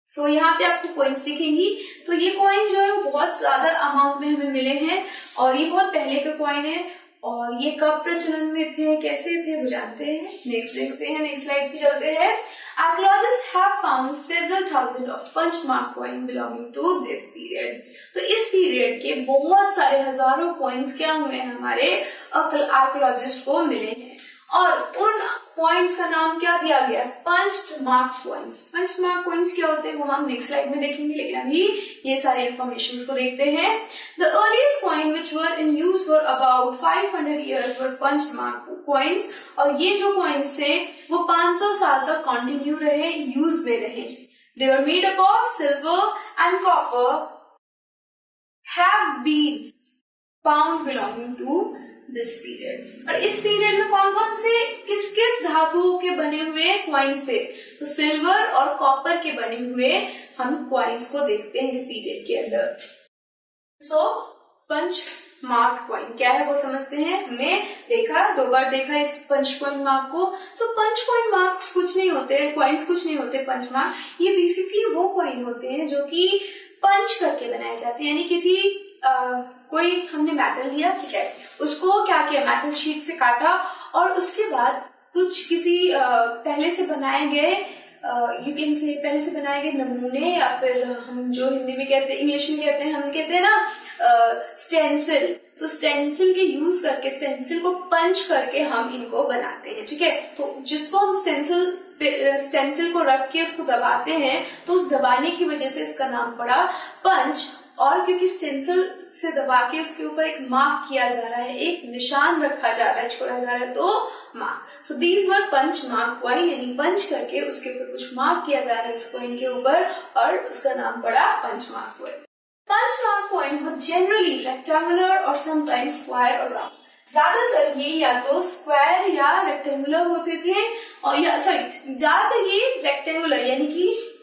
सो यहाँ पे आपको कॉइन्स दिखेंगी। तो ये कॉइन जो है वो बहुत ज्यादा अमाउंट में हमें मिले हैं और ये बहुत पहले के कॉइन है। और ये कब प्रचलन में थे, कैसे थे, वो जानते हैं। नेक्स्ट देखते हैं, नेक्स्ट स्लाइड पे चलते हैं। Archaeologists have found several thousand of punch mark coin belonging to this period। तो इस पीरियड के बहुत सारे हजारों कॉइन्स क्या हुए हैं, हमारे आर्कियोलॉजिस्ट को मिले हैं। और उन कॉइन्स का नाम क्या दिया गया, पंचमार्क कॉइन्स। पंचमार्क कॉइन्स क्या होते हैं वो हम नेक्स्ट स्लाइड में देखेंगे, लेकिन अभी ये सारे इंफॉर्मेशन को देखते हैं। The earliest coin which were in use for about 500 years were punch mark coins. और ये जो कॉइन्स थे वो 500 साल तक कंटिन्यू रहे, यूज में रहे। They were made up of silver and copper, have been found belonging to this period. और इस पीरियड में कौन कौन से किस किस धातुओं के बने हुए कॉइन्स थे, तो सिल्वर और कॉपर के बने हुए हम कॉइन्स को देखते हैं इस पीरियड के अंदर। सो पंचमार्क कॉइन क्या है वो समझते हैं। हमने देखा, 2 बार देखा इस पंच कॉइन मार्क को। सो पंच कॉइन मार्क्स कुछ नहीं होते, कॉइन्स कुछ नहीं होते पंचमार्क। ये बेसिकली वो कॉइन होते हैं जो कि पंच करके बनाए जाते हैं, यानी किसी कोई हमने मेटल लिया, ठीक है, उसको क्या किया, मेटल शीट से काटा और उसके बाद कुछ किसी पहले से बनाए गए यू कैन से पहले से बनाए गए नमूने, या फिर हम जो हिंदी में कहते हैं, इंग्लिश में कहते हैं, हम कहते हैं ना स्टेंसिल। तो स्टेंसिल के यूज करके, स्टेंसिल को पंच करके हम इनको बनाते हैं, ठीक है। तो जिसको हम स्टेंसिल को रख के उसको दबाते हैं, तो उस दबाने की वजह से इसका नाम पड़ा पंच। और क्योंकि स्टेंसिल से दबा के उसके ऊपर एक मार्क किया जा रहा है, एक निशान रखा जा रहा है, छोड़ा जा रहा है, तो mark. So these were punch mark coin, यानी पंच करके उसके ऊपर कुछ मार्क किया जा रहा है उस कॉइन के ऊपर, और उसका नाम पड़ा punch mark coin. Punch mark coins were generally rectangular और समटाइम्स स्क्वायर और राउंड। ज्यादातर ये या तो स्क्वायर या रेक्टेंगुलर होते थे, और या सॉरी ज्यादातर ये रेक्टेंगुलर यानी कि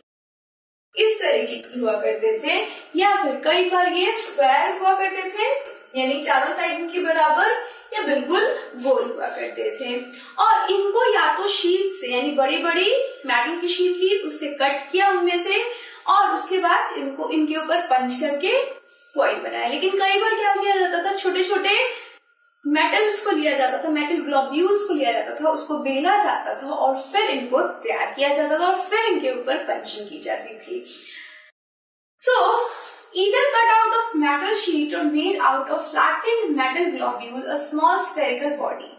इस तरीके की हुआ करते थे, या फिर कई बार ये स्क्वायर हुआ करते थे, यानी चारों साइड इनके बराबर, या बिल्कुल गोल हुआ करते थे। और इनको या तो शीट से, यानी बड़ी बड़ी मेटल की शीट थी उससे कट किया उनमें से, और उसके बाद इनको इनके ऊपर पंच करके कॉइन बनाया। लेकिन कई बार क्या किया जाता था, छोटे छोटे मेटल्स को लिया जाता था, मेटल ग्लोब्यूल्स को लिया जाता था, उसको बेला जाता था और फिर इनको तैयार किया जाता था और फिर इनके ऊपर पंचिंग की जाती थी। सो either cut out of metal sheet or made out of flattened metal globule, a small spherical body.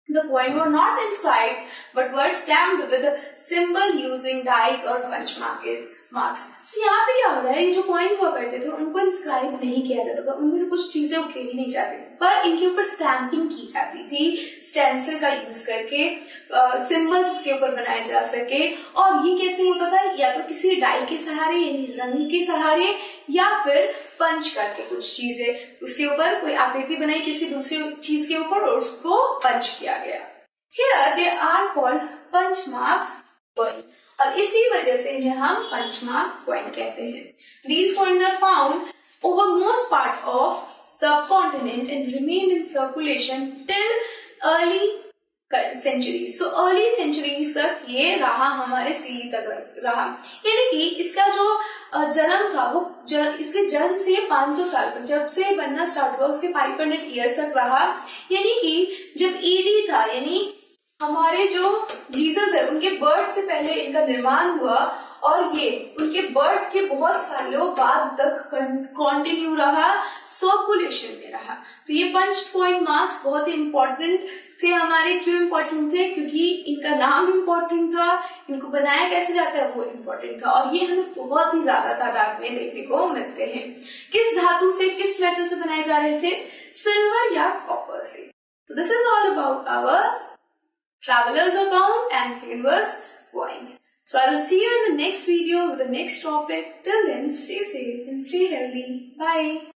The coin were not inscribed but were stamped with a symbol using dies or punch marks. तो यहाँ पे क्या हो रहा है, ये जो coin हुआ करते थे उनको इंस्क्राइब नहीं किया जाता था, उनमें से कुछ चीजें उकेरी नहीं जाती थी, पर इनके ऊपर स्टैंपिंग की जाती थी स्टेंसिल का यूज करके, सिंबल्स इसके ऊपर बनाए जा सके। और ये कैसे होता था, या तो किसी डाई के सहारे यानी रंग के सहारे, या फिर पंच करके कुछ चीजें उसके ऊपर कोई आकृति बनाई किसी दूसरी चीज के ऊपर और उसको पंच किया गया। Here they are called punch mark coin, और इसी वजह से इन्हें हम पंचमार्क कॉइन कहते हैं। These coins are found over most part of subcontinent and remain in circulation till early centuries. So early centuries तक ये रहा, हमारे सीरी तक रहा, यानी कि इसका जो जन्म था वो इसके जन्म से 500 साल तक, जब से बनना स्टार्ट हुआ उसके 500 years तक रहा। यानी कि जब ईडी था, यानी हमारे जो जीसस है उनके बर्थ से पहले इनका निर्माण हुआ, और ये उनके बर्थ के बहुत सालों बाद तक कंटिन्यू रहा, सर्कुलेशन में रहा। तो ये पंच कॉइन मार्क्स बहुत ही इम्पोर्टेंट थे हमारे। क्यों इम्पोर्टेंट थे, क्योंकि इनका नाम इम्पोर्टेंट था, इनको बनाया कैसे जाता है वो इम्पोर्टेंट था, और ये हमें बहुत ही ज्यादा तादाद में देखने को मिलते हैं। किस धातु से, किस मेटल से बनाए जा रहे थे, सिल्वर या कॉपर से। तो this is all about our traveler's account and second was coins. So I will see you in the next video with the next topic. Till then, stay safe and stay healthy. Bye.